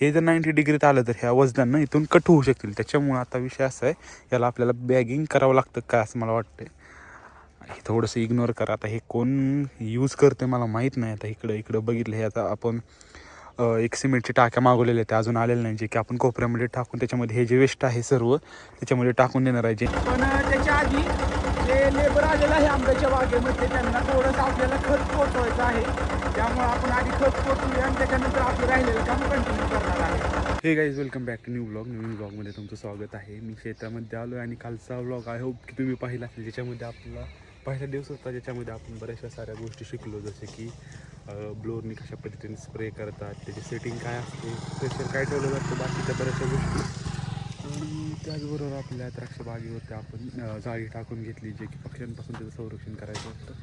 हे जर 90 डिग्रीत आलं तर ह्या वजनानं इथून कट होऊ शकतील. त्याच्यामुळं आता विषय असा आहे, याला आपल्याला बॅगिंग करावं लागतं काय असं मला वाटतं. हे थोडंसं इग्नोर करा. आता हे कोण यूज करते मला माहीत नाही. आता इकडं बघितलं हे आता आपण एक सिमेंटची टाक्या मागवलेल्या आहेत, त्या अजून आलेल्या नाही, जे की आपण कोपऱ्यामध्ये टाकून त्याच्यामध्ये हे जे वेस्ट आहे सर्व त्याच्यामध्ये टाकून देणार आहे. पण त्याच्या आधी जे लेबर आलेलं आहे आंब्याच्या बागेमध्ये त्यांना थोडंसं आपल्याला खत पोचवायचं आहे. त्यामुळे आपण आधी खत पोचवूया आणि त्याच्यानंतर आपलं राहिलेलं काम कंटिन्यू करणार आहे. हे गाईज, वेलकम बॅक टू नवीन ब्लॉगमध्ये तुमचं स्वागत आहे. मी शेतामध्ये आलो आहे आणि कालचा ब्लॉग आय होप की तुम्ही पाहिला असेल, ज्याच्यामध्ये आपला पहिला दिवस होता, ज्याच्यामध्ये आपण बऱ्याचशा साऱ्या गोष्टी शिकलो, जसे की ब्लोअरनी कशा पद्धतीने स्प्रे करतात, त्याची सेटिंग काय असते, प्रेशर काय ठेवलं जातं, बाकीच्या बऱ्याचशा गोष्टी. आणि त्याचबरोबर आपल्या द्राक्ष बागेवरती आपण जाळी टाकून घेतली, जे की पक्ष्यांपासून त्याचं संरक्षण करायचं होतं.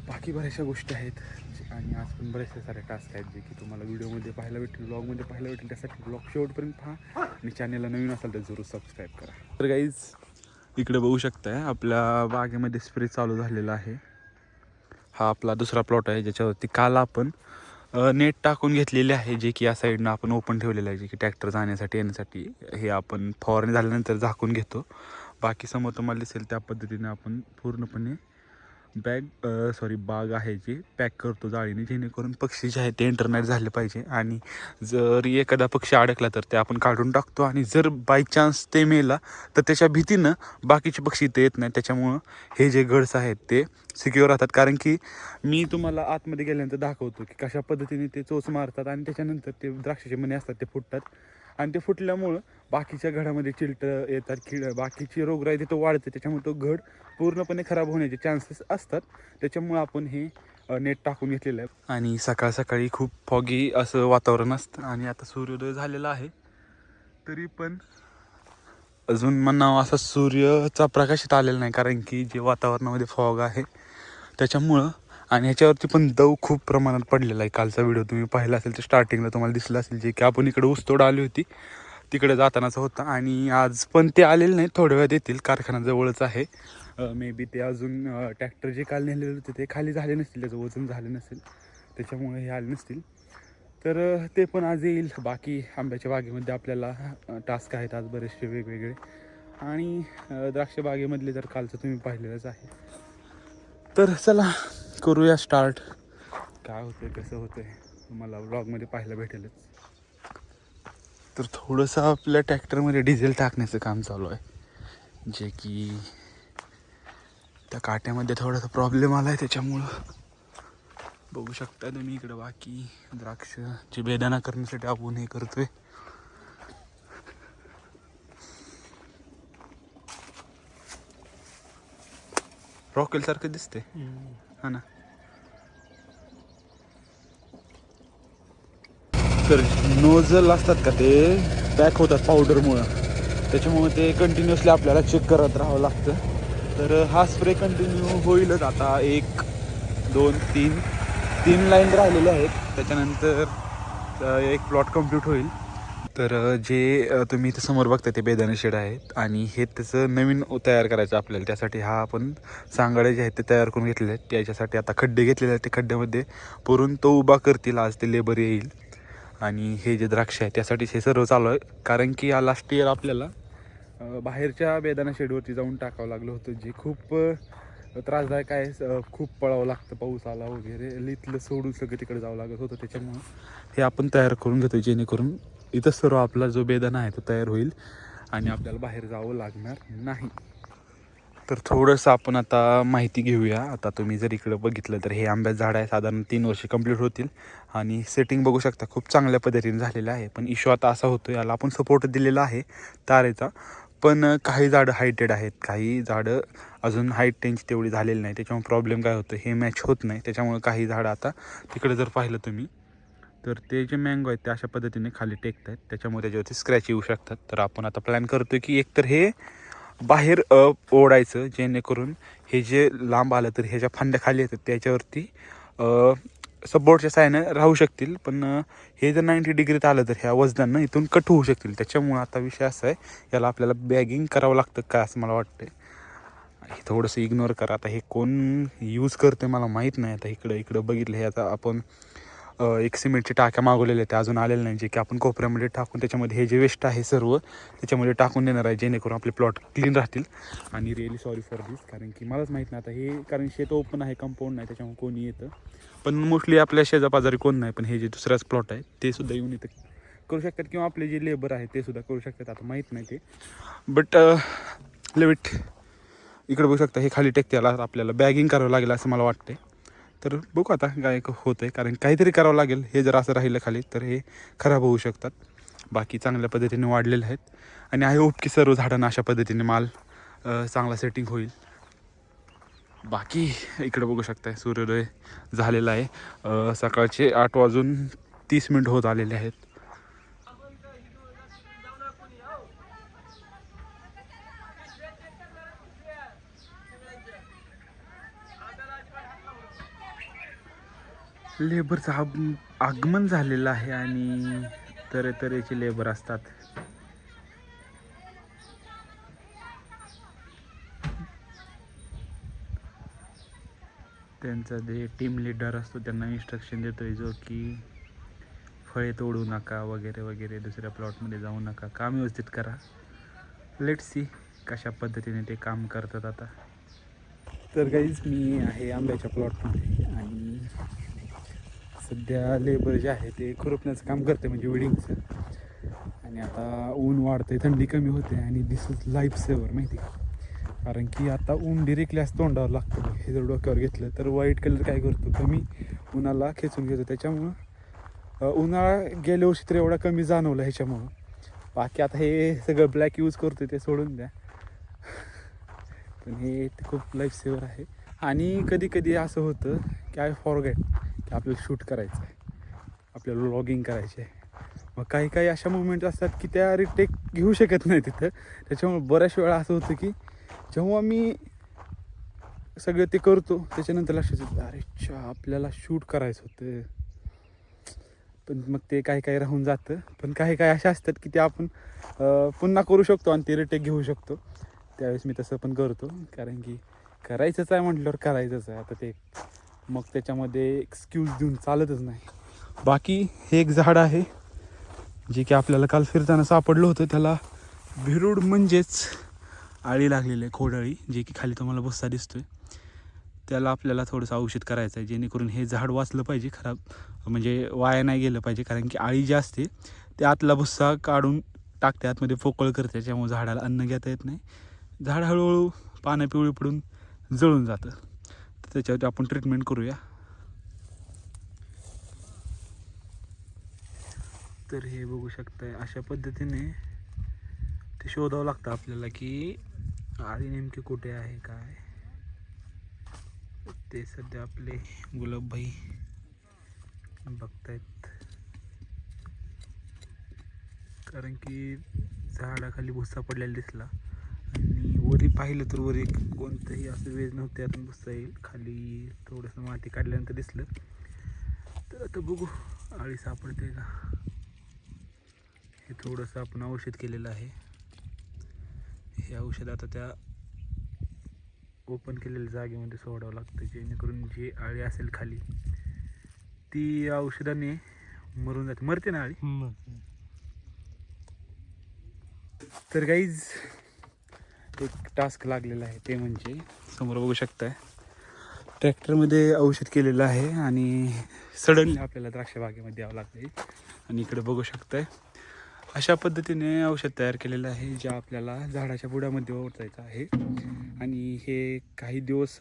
बाकी बऱ्याचशा गोष्टी आहेत आणि आज पण बरेचसे सारे टास्क आहेत, जे की तुम्हाला व्हिडिओमध्ये पाहायला भेटतील, ब्लॉगमध्ये पाहायला भेटेल. त्यासाठी ब्लॉग शेवटपर्यंत पहा आणि चॅनलला नवीन असाल तर जरूर सबस्क्राईब करा. तर गाईज, इकडे बघू शकताय आपल्या बागेमध्ये स्प्रे चालू झालेला आहे. हा आपला दुसरा प्लॉट आहे, ज्याच्यावरती काल आपण नेट टाकून घेतलेले आहे, जे की या साईडनं आपण ओपन ठेवलेलं आहे, जे की ट्रॅक्टर जाण्यासाठी येण्यासाठी. हे आपण फवारणी झाल्यानंतर झाकून घेतो. बाकी समोर तुम्हाला दिसेल त्या पद्धतीने आपण पूर्णपणे बाग आहे जी पॅक करतो जाळीने, जेणेकरून पक्षी जे आहेत ते इंटरनेट झाले पाहिजे. आणि जर एखादा पक्षी अडकला तर ते आपण काढून टाकतो, आणि जर बाय चान्स ते मेला तर त्याच्या भीतीनं बाकीचे पक्षी इथे येत नाही. त्याच्यामुळं हे जे गड्स आहेत ते सिक्युअर राहतात. कारण की मी तुम्हाला आतमध्ये गेल्यानंतर दाखवतो की कशा पद्धतीने ते चोच मारतात आणि त्याच्यानंतर ते द्राक्षाचे मणी असतात ते फुटतात. आणि ते फुटल्यामुळं बाकीच्या घडामध्ये चिलटं येतात, बाकीची रोगराई तिथं वाढते. त्याच्यामुळे तो घड पूर्णपणे खराब होण्याचे चान्सेस असतात. त्याच्यामुळं आपण हे नेट टाकून घेतलेलं आहे. आणि सकाळ सकाळी खूप फॉगी असं वातावरण असतं आणि आता सूर्योदय झालेला आहे, तरी पण अजून म्हणावं असं सूर्याचा प्रकाशित आलेला नाही, कारण की जे वातावरणामध्ये फॉग आहे त्याच्यामुळं. आणि ह्याच्यावरती पण दव खूप प्रमाणात पडलेला आहे. कालचा व्हिडिओ तुम्ही पाहिला असेल तर स्टार्टिंगला तुम्हाला दिसलं असेल, जे की आपण इकडे ऊसतोड आली होती तिकडे जातानाचा होता. आणि आज पण ते आलेले नाही, थोड्या वेळात येतील, कारखाना जवळच आहे. मे बी ते अजून ट्रॅक्टर जे काल नेलेले होते ते खाली झाले नसतील, त्याचं वजन झालं नसेल, त्याच्यामुळे हे आले नसतील. तर ते पण आज येईल. बाकी आंब्याच्या बागेमध्ये आपल्याला टास्क आहेत आज बरेचसे वेगवेगळे. आणि द्राक्ष बागेमधले तर कालचं तुम्ही पाहिलेलंच आहे. तर चला करूया स्टार्ट. काय होतंय कसं होतंय तुम्हाला व्लॉगमध्ये पाहायला भेटेलच. तर थोडंसं आपल्या ट्रॅक्टरमध्ये डिझेल टाकण्याचं काम चालू आहे, जे की त्या काट्यामध्ये थोडासा प्रॉब्लेम आला आहे. त्याच्यामुळं बघू शकता तुम्ही इकडं बाकी द्राक्षची बेदाणा करण्यासाठी आपण हे करतोय. रॉकेल सारखं दिसते हा ना. तर नोझल असतात का ते पॅक होतात पावडरमुळं, त्याच्यामुळे ते कंटिन्युअसली आपल्याला चेक करत राहावं लागतं. तर हा स्प्रे कंटिन्यू होईलच आता. 1 2 3 लाईन राहिलेले आहेत, त्याच्यानंतर एक प्लॉट कंप्लीट होईल. तर जे तुम्ही इथं समोर बघता ते बेदाणे शेड आहेत, आणि हे त्याचं नवीन तयार करायचं आपल्याला. त्यासाठी हा आपण सांगाडे जे आहेत ते तयार करून घेतलेले आहेत. त्याच्यासाठी आता खड्डे घेतलेले आहेत, ते खड्ड्यामध्ये पुरून तो उभा करतील. आज ते लेबर येईल. आणि हे जे द्राक्ष आहे त्यासाठीच हे सर्व चालू आहे, कारण की या लास्ट इयर आपल्याला बाहेरच्या बेदाणा शेडवरती जाऊन टाकावं लागलं होतं, जे खूप त्रासदायक आहे. खूप पळावं लागतं, पाऊस आला वगैरे, इथलं सोडून सगळं तिकडे जावं लागत होतं. त्याच्यामुळं हे आपण तयार करून घेतो, जेणेकरून इथं सर्व आपला जो बेदाणा आहे तो तयार होईल आणि आपल्याला बाहेर जावं लागणार नाही. तर थोडंसं आपण आता माहिती घेऊया. आता तुम्ही जर इकडं बघितलं तर हे आंब्याचं झाड आहे, साधारण 3 वर्ष कंप्लीट होतील. आणि सेटिंग बघू शकता खूप चांगल्या पद्धतीने झालेलं आहे. पण इश्यू आता असा होतो, याला आपण सपोर्ट दिलेला आहे तारेचा, पण काही झाडं हायटेड आहेत, काही झाडं अजून हाईट त्यांची तेवढी झालेली नाही. त्याच्यामुळे प्रॉब्लेम काय होतं, हे मॅच होत नाही. त्याच्यामुळे काही झाडं आता तिकडे जर पाहिलं तुम्ही तर ते जे मँगो आहेत ते अशा पद्धतीने खाली टेकत आहेत, त्याच्यामुळे त्याच्यावरती स्क्रॅच येऊ शकतात. तर आपण आता प्लॅन करतो की एकतर हे बाहेर ओढायचं, जेणेकरून हे जे लांब आलं तर ह्याच्या फांद्या खाली येतात त्याच्यावरती सपोर्टच्या साहाय्यानं राहू शकतील. पण हे जर 90 डिग्रीत आलं तर ह्या वजनानं इथून कट होऊ शकतील. त्याच्यामुळं आता विषय असा आहे, याला आपल्याला बॅगिंग करावं लागतं काय असं मला वाटतं. हे थोडंसं इग्नोर करा. आता हे कोण यूज करते मला माहीत नाही. आता इकडं बघितलं हे आता आपण एक सिमेंटची टाक्या मागवलेल्या आहेत, त्या अजून आलेल्या नाही, जे की आपण कोपऱ्यामध्ये टाकून त्याच्यामध्ये हे जे वेस्ट आहे सर्व त्याच्यामध्ये टाकून देणार आहे, जेणेकरून आपले प्लॉट क्लीन राहतील. आणि रिअली सॉरी फॉर दिस, कारण की मलाच माहीत नाही आता हे, कारण शेत ओपन आहे, कंपाऊंड नाही, त्याच्यामुळे कोणी येतं. पण मोस्टली आपल्या शेजापाजारी कोण नाही, पण हे जे दुसराच प्लॉट आहे ते सुद्धा येऊन इथं करू शकतात, किंवा आपले जे लेबर आहे ते सुद्धा करू शकतात. आता माहीत नाही ते, बट लेविट इकडे बघू शकता, हे खाली टेकत्याला आपल्याला बॅगिंग करावं लागेल असं मला वाटतंय. तर बघू आता काय होतं आहे, कारण काहीतरी करावं लागेल. हे जर असं राहिलं खाली तर हे खराब होऊ शकतात. बाकी चांगल्या पद्धतीने वाढलेले आहेत आणि आहे होप की सर्व झाडांना अशा पद्धतीने माल चांगला सेटिंग होईल. बाकी इकडे बघू शकताय सूर्योदय झालेला आहे. सकाळचे 8:30 होत आलेले आहेत. लेबरचं आगमन झालेलं आहे आणि तऱ्हेतऱ्हेचे लेबर असतात. त्यांचा जे टीम लीडर असतो त्यांना इन्स्ट्रक्शन देतोय, जो की फळे तोडू नका वगैरे वगैरे, दुसऱ्या प्लॉटमध्ये जाऊ नका, काम व्यवस्थित करा. लेट्स सी कशा पद्धतीने ते काम करतात. आता तर काहीच मी आहे आंब्याच्या प्लॉटमध्ये आणि सध्या लेबर जे आहे ते खुरपण्याचं काम करते, म्हणजे विडिंगचं. आणि आता ऊन वाढतंय, थंडी कमी होते आणि दिस इज लाईफ सेवर माहिती का, कारण की आता ऊन डिरेक्टली असं तोंडावर लागतं. हे जर डोक्यावर घेतलं तर व्हाईट कलर काय करतो, कमी उन्हाला खेचून घेतो, त्याच्यामुळं उन्हाळा गेल्या वर्षी तर एवढा कमी जाणवला ह्याच्यामुळं. बाकी आता हे सगळं ब्लॅक यूज करतो ते सोडून द्या, पण हे खूप लाईफ सेवर आहे. आणि कधी कधी असं होतं की आय फॉरगेट की आपल्याला शूट करायचं आहे, आपल्याला व्लॉगिंग करायचे आहे. मग काही काही अशा मुवमेंट असतात की त्या रिटेक घेऊ शकत नाही तिथं. त्याच्यामुळे बऱ्याच वेळा असं होतं की जेव्हा मी सगळं ते करतो त्याच्यानंतर लक्षात येतं, अरे आपल्याला शूट करायचं होतं, पण मग ते काही काही राहून जातं. पण काही काही अशा असतात की ते आपण पुन्हा करू शकतो आणि ते रिटेक घेऊ शकतो. त्यावेळेस मी तसं पण करतो, कारण की करायचंच आहे म्हटल्यावर करायचंच आहे. आता ते मग त्याच्यामध्ये एक्सक्यूज देऊन चालतच नाही. बाकी हे एक झाड आहे जे की आपल्याला काल फिरताना सापडलं होतं. त्याला भिरूड म्हणजेच आळी लागलेली आहे, खोडआळी, जे की खाली तुम्हाला भुस्सा दिसतोय. त्याला आपल्याला थोडंसं औषध करायचं आहे, जेणेकरून हे झाड वाचलं पाहिजे, खराब म्हणजे वाया नाही गेलं पाहिजे. कारण की आळी जी असते ते आतला भुस्सा काढून टाकते, आतमध्ये पोकळ करते, त्याच्यामुळे झाडाला अन्न घेता येत नाही. झाड हळूहळू पानं पिवळी पडून जळून जातं. तर त्याच्यावरती आपण ट्रीटमेंट करूया. तर हे बघू शकताय, अशा पद्धतीने ते शोधावं लागतं आपल्याला की आळी नेमकी कुठे आहे काय. ते सध्या आपले गुलाबभाई बघतायत, कारण की झाडाखाली भुस्सा पडलेला दिसला आणि वरी पाहिलं तर वरी कोणतंही असं वेज नव्हते, आपण भुस्सा येईल. खाली थोडंसं माती काढल्यानंतर दिसलं. तर आता बघू आळी सापडते का. हे थोडंसं आपण औषध केलेलं आहे, हे औषध आता त्या ओपन केलेल्या जागेमध्ये सोडावं लागतं, जेणेकरून जी आळी असेल खाली ती औषधाने मरून जाते. मरते ना आळी. तर गाईज एक टास्क लागलेला आहे, ते म्हणजे समोर बघू शकताय ट्रॅक्टरमध्ये औषध केलेलं आहे आणि सडनली आपल्याला द्राक्ष बागेमध्ये यावं लागते. आणि इकडे बघू शकताय अशा पद्धतीने औषध तयार केलेलं आहे, जे आपल्याला झाडाच्या बुडामध्ये ओतायचं आहे. आणि हे काही दिवस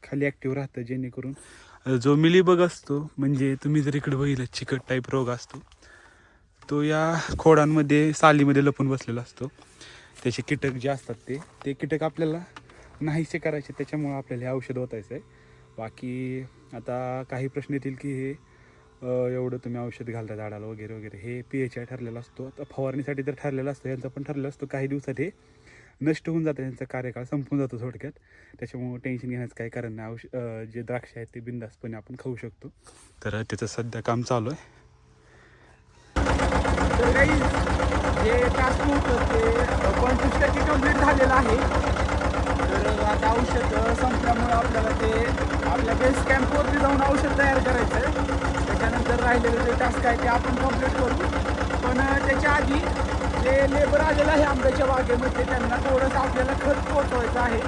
खाली ॲक्टिव्ह राहतं, जेणेकरून जो मिलीबग असतो, म्हणजे तुम्ही जर इकडे बघितलं चिकट टाईप रोग असतो, तो या खोडांमध्ये सालीमध्ये लपून बसलेला असतो. त्याचे कीटक जे असतात ते कीटक आपल्याला नाहीसे करायचे, त्याच्यामुळं आपल्याला हे औषध ओतायचं आहे. बाकी आता काही प्रश्न येतील की हे एवढं तुम्ही औषध घालता झाडाला वगैरे वगैरे. हे PHI ठरलेला असतो, आता फवारणीसाठी तर ठरलेला असतो, यांचा पण ठरलेला असतो. काही दिवसात हे नष्ट होऊन जातं, त्यांचा कार्यकाळ संपून जातो थोडक्यात. त्याच्यामुळं टेन्शन घेण्याचं काही कारण नाही. जे द्राक्ष आहेत ते बिंदासपणे आपण खाऊ शकतो. तर त्याचं सध्या काम चालू आहे. तर काही जे टास्क होतं ते 25% कंप्लीट झालेलं आहे. तर आता औषध संपल्यामुळं आपल्याला ते आपल्या बेस कॅम्पवरती जाऊन औषध तयार करायचं आहे. त्याच्यानंतर राहिलेलं जे टास्क आहे ते आपण कंप्लीट करू. पण त्याच्या आधी जे लेबर आलेलं आहे आंब्याच्या बागेमध्ये त्यांना थोडंसं आपल्याला खत पोचवायचं आहे.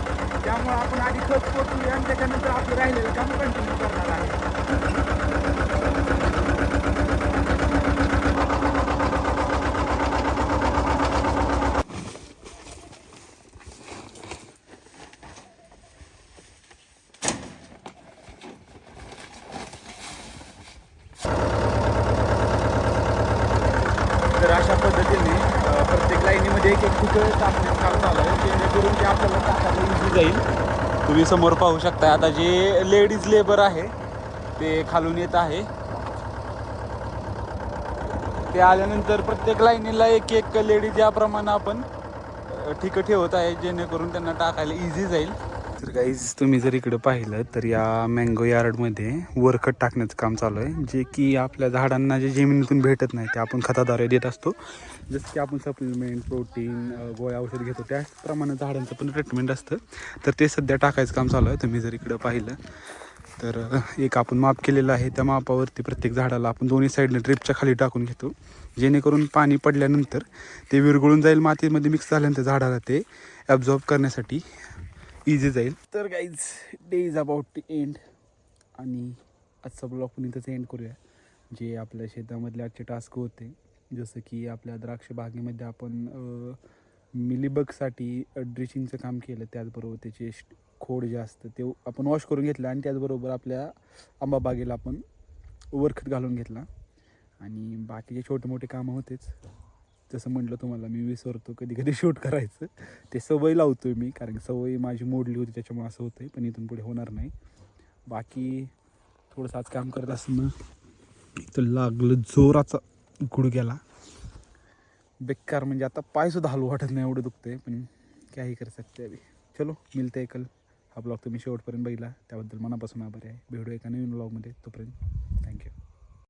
त्यामुळं आपण आधी खत पोचवूया आणि त्याच्यानंतर आपलं राहिलेलं काम कंटिन्यू करणार आहे. तर अशा पद्धतीने प्रत्येक लाईनीमध्ये एक ठिकाण टाकण्याचं काम चालू आहे, जेणेकरून ते आपल्याला टाकायला इझी जाईल. तुम्ही समोर पाहू शकता आता जे लेडीज लेबर आहे ते खालून येत आहे. ते आल्यानंतर प्रत्येक लाईनीला एक एक लेडीज याप्रमाणे आपण ठिकं ठेवत आहे, जेणेकरून त्यांना टाकायला इझी जाईल. तर गाईज तुम्ही जर इकडं पाहिलं तर या मँगो यार्डमध्ये वरखत टाकण्याचं काम चालू आहे, जे की आपल्या झाडांना जे जमिनीतून भेटत नाही ते आपण खताद्वारे देत असतो. जसं की आपण सप्लिमेंट प्रोटीन गोळ्या औषध घेतो त्याचप्रमाणे झाडांचं पण ट्रीटमेंट असतं. तर ते सध्या टाकायचं काम चालू आहे. तुम्ही जर इकडं पाहिलं तर एक आपण माप केलेलं आहे, त्या मापावरती प्रत्येक झाडाला आपण दोन्ही साईडने ड्रिपच्या खाली टाकून घेतो, जेणेकरून पाणी पडल्यानंतर ते विरघळून जाईल, मातीमध्ये मिक्स झाल्यानंतर झाडाला ते ॲब्झॉर्ब करण्यासाठी इझी जाईल. तर guys day is about to end आणि आजचा ब्लॉग पण इथंच एंड करूया. जे आपल्या शेतामधले आजचे टास्क होते, जसं की आपल्या द्राक्ष बागेमध्ये आपण मिलीबगसाठी ड्रेसिंगचं काम केलं, त्याचबरोबर त्याचे खोड जे असतं ते आपण वॉश करून घेतलं आणि त्याचबरोबर आपल्या आंबा बागेला आपण वरखत घालून घेतला. आणि बाकीचे छोटे मोठे कामं होतेच. जसं म्हटलं तुम्हाला मी विसरतो कधी कधी शूट करायचं, ते सवय लावतो मी, कारण की सवय माझी मोडली होती त्याच्यामुळे असं होतं आहे, पण इथून पुढे होणार नाही. बाकी थोडंसं आज काम करत असताना इथं लागलं जोराचा गुडघ्याला, बेकार म्हणजे आता पायसुद्धा हलू वाटत नाही एवढं दुखतं आहे, पण काही कर सकते अभी. चलो मिळते कल. हा ब्लॉग तुम्ही शेवटपर्यंत बघितला त्याबद्दल मनापासून आभारी आहे. भेटूया एका नवीन ब्लॉगमध्ये, तोपर्यंत थँक्यू.